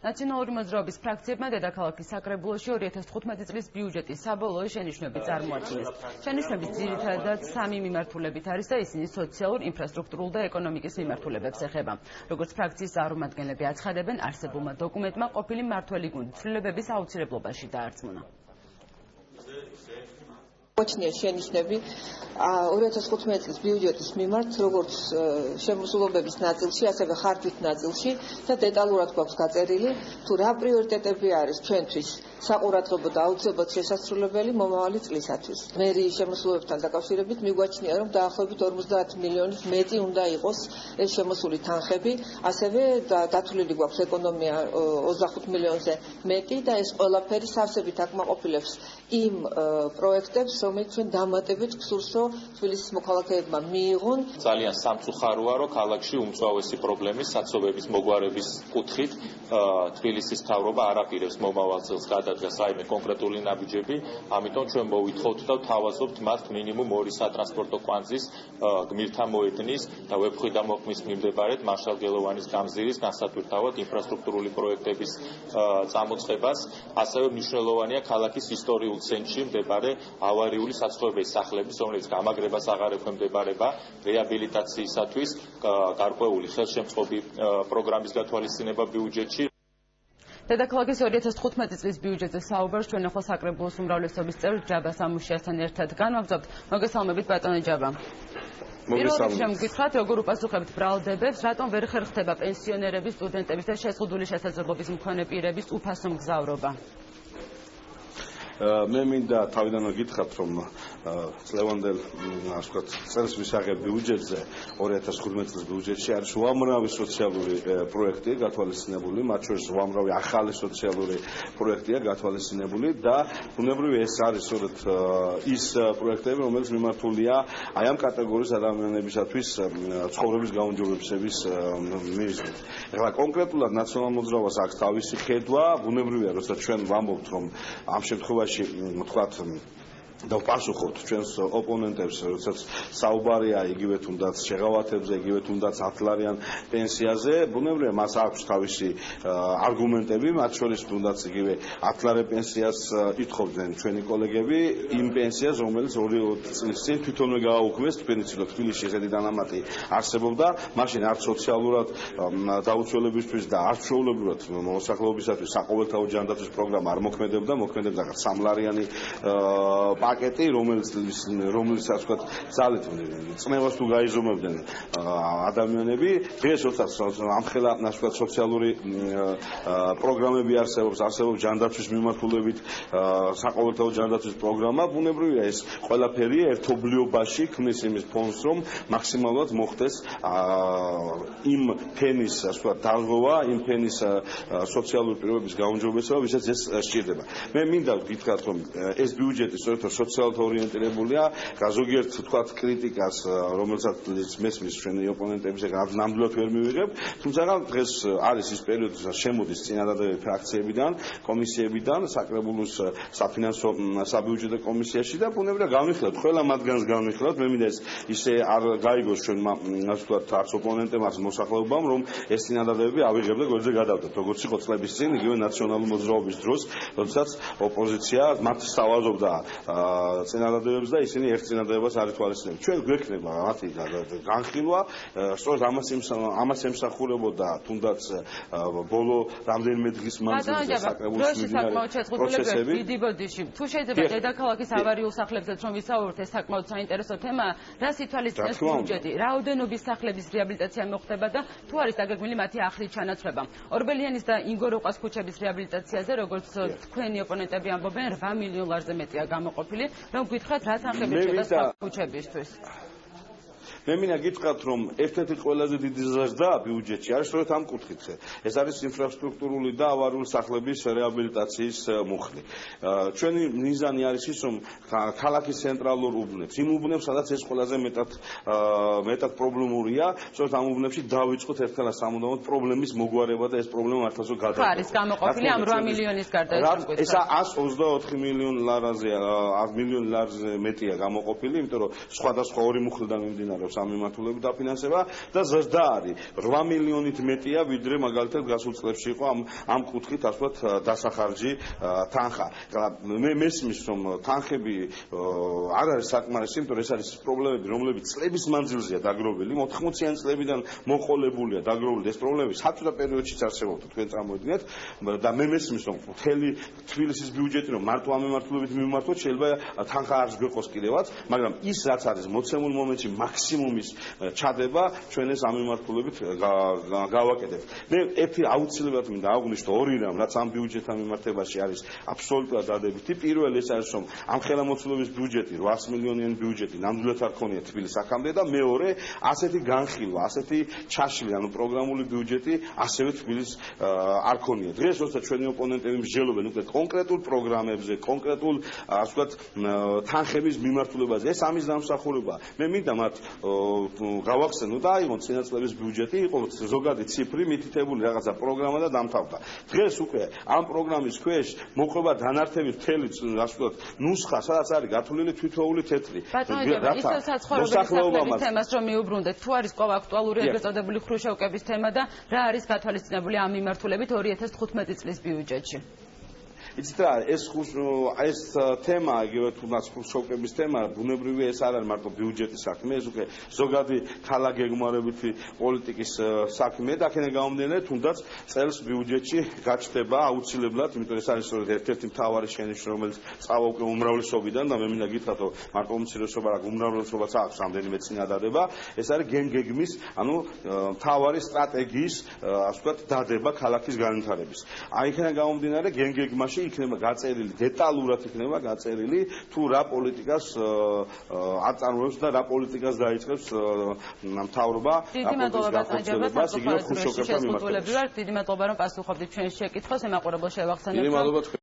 ნაციონალური მოძრაობის ფრაქციებმა დედაქალაქის საკრებულოში 2015 წლის ბიუჯეტის საბოლოო შენიშვნები წარმოაჩინეს. შენიშვნების ძირითადად სამი მიმართულებით არის და ისინი სოციალურ, ინფრასტრუქტურულ და ეკონომიკის მიმართულებებს ეხება. როგორც ფრაქციის წარმომადგენლები აცხადებენ, არსებულმა დოკუმენტმა ყოფილი მმართველი გუნდის ცვლილებების აუცილებლობაში დაარწმუნა. მოჩნია შენიშვნები 2015 წლის ბიუჯეტის მიმართ, როგორც შემოსულობების ნაწილში, ასევე ხარჯით ნაწილში და დეტალურად გვაქვს გაწერილი, თუ რა პრიორიტეტები არის ჩვენთვის საყურადღებო და აუცილებლად შესასრულებელი მომავალი წლისათვის. მერიის შემოსულობებთან დაკავშირებით მიგვაჩნია, რომ დაახლოებით 50 მილიონით მეტი უნდა იყოს ეს შემოსული თანხები, ასევე დათვლილი გვაქვს ეკონომია 25 მილიონზე მეტი და ეს ყველაფერი სავსებით აკმაყოფილებს იმ პროექტებს, რომელიც ჩვენ დამატებით გსურს, რომ თბილისის მოქალაქეებმა მიიღონ. ძალიან სამწუხაროა, რომ ქალაქში უმწვავესი პრობლემის საცობების მოგვარების კუთხით თბილისის მთავრობა არ აპირებს მომავალ წელს გადადგას რაიმე კონკრეტული ნაბიჯები, ამიტომ ჩვენ მოვითხოვთ და ვთავაზობთ მათ მინიმუმ 2 სატრანსპორტო კვანძის გმირთა მოედნის და ვეფხვი მოყმის მიმდებარედ მარშალ გელოვანის გამზირის განსატვირთავად ინფრასტრუქტურული პროექტების წამოწყებას, ასევე მნიშვნელოვანია ქალაქის ისტორიულ ცენტრში მდებარე ავარიული საცხოვრებელი სახლების, რომელიც გამაგრებას აღარ ექვემდებარება რეაბილიტაციისათვის გარკვეული ხელშემწყობი პროგრამის გათვალისწინება ბიუჯეტში. დედაქალაქის 2015 წლის ბიუჯეტზე საუბარს ჩვენ ახლა საკრებულოს უმრავლესობის წევრ ჯაბა სამუშიასთან ერთად განვაგრძობთ. მოგესალმებით ბატონო ჯაბა. პირველ რიგში მგითხრათ, როგორ უპასუხებთ ბრალდებებს, რატომ ვერ ხერხდება პენსიონერების, სტუდენტების და შეზღუდული შესაძლებლობის მქონე პირების უფასო მგზავრობა? მე მინდა თავიდანვე გითხრათ, რომ წლევანდელ წელს ვისაღებ ბიუჯეტზე 2015 წლის ბიუჯეტში არის უამრავი სოციალური პროექტი გათვალისწინებული, მათ შორის უამრავი ახალი სოციალური პროექტია გათვალისწინებული და ბუნებრივია ეს არის სწორედ ის პროექტები, რომელიც მიმართულია აი ამ კატეგორიის ადამიანებისათვის ცხოვრების გაუმჯობესების მიზნით. ეხლა კონკრეტულად ნაციონალურ მოძრაობას აქვს თავისი ხედვა, ბუნებრივია, როცა ჩვენ ვამბობთ, რომ ამ შემთხვევაში თქვათ და ვპასუხობთ ჩვენს ოპონენტებს, როდესაც საუბარია იგივე თუნდაც შეღავათებზე, იგივე თუნდაც 10-ლარიან პენსიაზე, ბუნებრივია მას აქვს თავისი არგუმენტები, მათ შორის თუნდაც იგივე 10-ლარი პენსიას ითხოვდნენ ჩვენი კოლეგები, იმ პენსიას, რომელიც 2 წლის წინ თვითონვე გააუქმეს, თბილისში ესეთი დანამატი არსებობდა, მაშინ არც სოციალურად დაუცველებისთვის და არც ჩვეულებრივად მოსახლეობისათვის საყოველთაო ჯანდაცვის პროგრამა არ მოქმედებდა, მოქმედებდა 3-ლარიანი პაკეტი, რომელსაც ვთქვათ, ძალით წნევას თუ გაიზომებდნენ ადამიანები, დღეს როდესაც ამხელა ვთქვათ სოციალური პროგრამები არსებობს ჯანდაცვის მიმართულებით, საყოველთაო ჯანდაცვის პროგრამა, ბუნებრივია ეს ყველაფერი ერთობლიობაში ქმნის იმის ფონს, რომ მაქსიმალურად მოხდეს იმ ფენის, ასე ვთქვათ, დარღვევა, იმ ფენის სოციალური პირობების გაუმჯობესება, ვისაც ეს სჭირდება. მე მინდა გითხრათ, რომ ეს ბიუჯეტი სწორედ სოციალურად ორიენტირებულია, ზოგიერთ თქვათ კრიტიკას, რომელსაც მესმის ჩვენი ოპონენტების ნამდვილად ვერ მივიღებ, თუმცა დღეს არის ის პერიოდი, როდესაც შემოდის წინადადებები ფრაქციებიდან, კომისიებიდან, საკრებულოს საფინანსო საბიუჯეტო კომისიაში და ბუნებრივია განვიხილოთ, ყველა მათგანს განვიხილოთ, მე მინდა ისე არ გაიგოს ჩვენმა, ასე ვთქვათ, არც ოპონენტებმა, არც მოსახლეობამ, რომ ეს წინადადებები ავიღებ და გვერდზე გადავდეთ, როგორც იყო წლების წინ, იგივე ნაციონალური მოძრაობის დროს, როდესაც ოპოზიცია მათ სთავაზობდა წინადადებებს და ისინი ერთ წინადადებას არ ითვალისწინებდნენ. ჩვენ გვექნება მათი განხილვა, სწორედ ამას ემსახურებოდა თუნდაც ბოლო რამდენიმე დღის მანძილზე საკრებულოს პროცესები. დიდი ბოდიში, თუ შეიძლება დედაქალაქის ავარიულ სახლებზეც რომ ვისაუბროთ, ეს საკმაოდ საინტერესო თემაა, რას ითვალისწინებს ბიუჯეტი, რაოდენობის სახლების რეაბილიტაცია მოხდება და თუ არის დაგეგმილი მათი ახლით ჩანაცვლება. ორბელიანის და ინგო როყვას ქუჩების რეაბილიტაციაზე, როგორც თქვენი ოპონენტები ამბობენ, 8 მილიონ ლარზე მეტია გამოყოფილი, რომ გითხრათ რა თანხები შედა ქუჩებისთვის. მე მინდა გითხრათ, რომ ერთ-ერთი ყველაზე დიდი ზრდა ბიუჯეტში არის სწორედ ამ კუთხით. ეს არის ინფრასტრუქტურული და ავარიული სახლების რეაბილიტაციის მუხლი. ჩვენი მიზანი არის ის, რომ ქალაქის ცენტრალურ უბნებს, იმ უბნებს, სადაც ეს ყველაზე მეტად პრობლემურია, სწორედ ამ უბნებში დავიწყოთ ერთხელ სამუდამოდ პრობლემის მოგვარება და ეს პრობლემა მართლაც გადაიყვანოს. არის გამოყოფილი ამ 8 მილიონის გარდა ეს 124 მილიონ ლარზე მეტია გამოყოფილი, იმიტომ რომ სხვადასხვა ორი მუხლიდან მიმდინარეობს ამ მიმართულებით დაფინანსება და ზრდა არის 8 მილიონით მეტია, ვიდრე მაგალითად გასულ წლებში იყო ამ კუთხით ასე ვთქვათ დასახარჯი თანხა. მე მესმის რომ თანხები არ არის საკმარისი, იმიტომ რომ ეს არის პრობლემები, რომლებიც წლების მანძილზეა დაგროვილი, 80-იან წლებიდან მოყოლებულია დაგროვილი ეს პრობლემები საბჭოთა პერიოდშიც არსებობდა, თქვენ წარმოიდგინეთ და მე მესმის რომ მთელი თბილისის ბიუჯეტი რომ მარტო ამ მიმართულებით მიმართოთ, შეიძლება თანხა არ გვეყოს კიდევაც, მაგრამ ის რაც არის მოცემულ მომენტში მაქსიმუმის ჩადება, ჩვენ ეს ამ მიმართულებით გავაკეთებთ. მე ერთი აუცილებლად მინდა აღვნიშნო ორი რამ, რაც ამ ბიუჯეტთან მიმართებაში არის აბსოლუტურად დადებითი. პირველი ეს არის რომ ამ ხელმომწირების ბიუჯეტი 800 მილიონიანი ბიუჯეტი ნამდვილად არ ქონია თბილისს აქამდე და მეორე ასეთი განხილვა, ასეთი ჩაშლი, ანუ პროგრამული ბიუჯეტი ასევე თბილისს არ ქონია. დღეს როცა ჩვენი ოპონენტები მსჯელობენ უკვე კონკრეტულ პროგრამებზე, კონკრეტულ ასე ვთქვათ თანხების მიმართულებაზე, ეს ამის დამსახურებაა. მე მინდა მათ გავახსენო და აიღონ წინა წლების ბიუჯეტი, იყო ზოგადი ციფრი მითითებული რაღაცა პროგრამა და დამთავრდა. დღეს უკვე ამ პროგრამის ქვეშ მოყვება დანართების მთელი ასე ვთქვათ ნუსხა, სადაც არის გათვლილი თითოეული თეთრი. ისევ საცხოვრებელის თემას რომ მიუბრუნდეთ, თუ არის ყოვა აქტუალური ეგრეთ წოდებული ხრუშოვკების თემა და რა არის გათვალისწინებული ამ მიმართულებით 2015 წლის ბიუჯეტში? იცით რა, ეს თემა, იგივე თუნდაც ხრუშოვკების თემა, ბუნებრივია ეს არ არის მარტო ბიუჯეტის საქმე, ეს უკვე ზოგადი ქალაქგეგმარებითი პოლიტიკის საქმე და აქედან გამომდინარე, თუნდაც წელს ბიუჯეტში გაჩნდება აუცილებლად, იმიტომ ეს არის ერთ-ერთი მთავარი შენიშვნა, რომელიც წავა უკვე უმრავლესობიდან და მე მინდა გითხრათ, რომ მარტო უმცირესობა რა უმრავლესობაც აქვს რამდენიმე წინადადება, ეს არის გენგეგმის, ანუ მთავარი სტრატეგიის, ასე ვთქვათ, დადება ქალაქის განვითარების. აი იქიდან გამომდინარე, გენგეგმაში იქნება გაწერილი, დეტალურად იქნება გაწერილი თუ რა პოლიტიკას აწარმოებს და რა პოლიტიკას დაიწყებს მთავრობა. დიდი მადლობა ბატონჯაბას, იგივე ხრუშოვკებთან მიმართებით. დიდი მადლობა რომ პასუხობდით ჩვენს შეკითხვას, ემაყურებელ შევახსენებთ.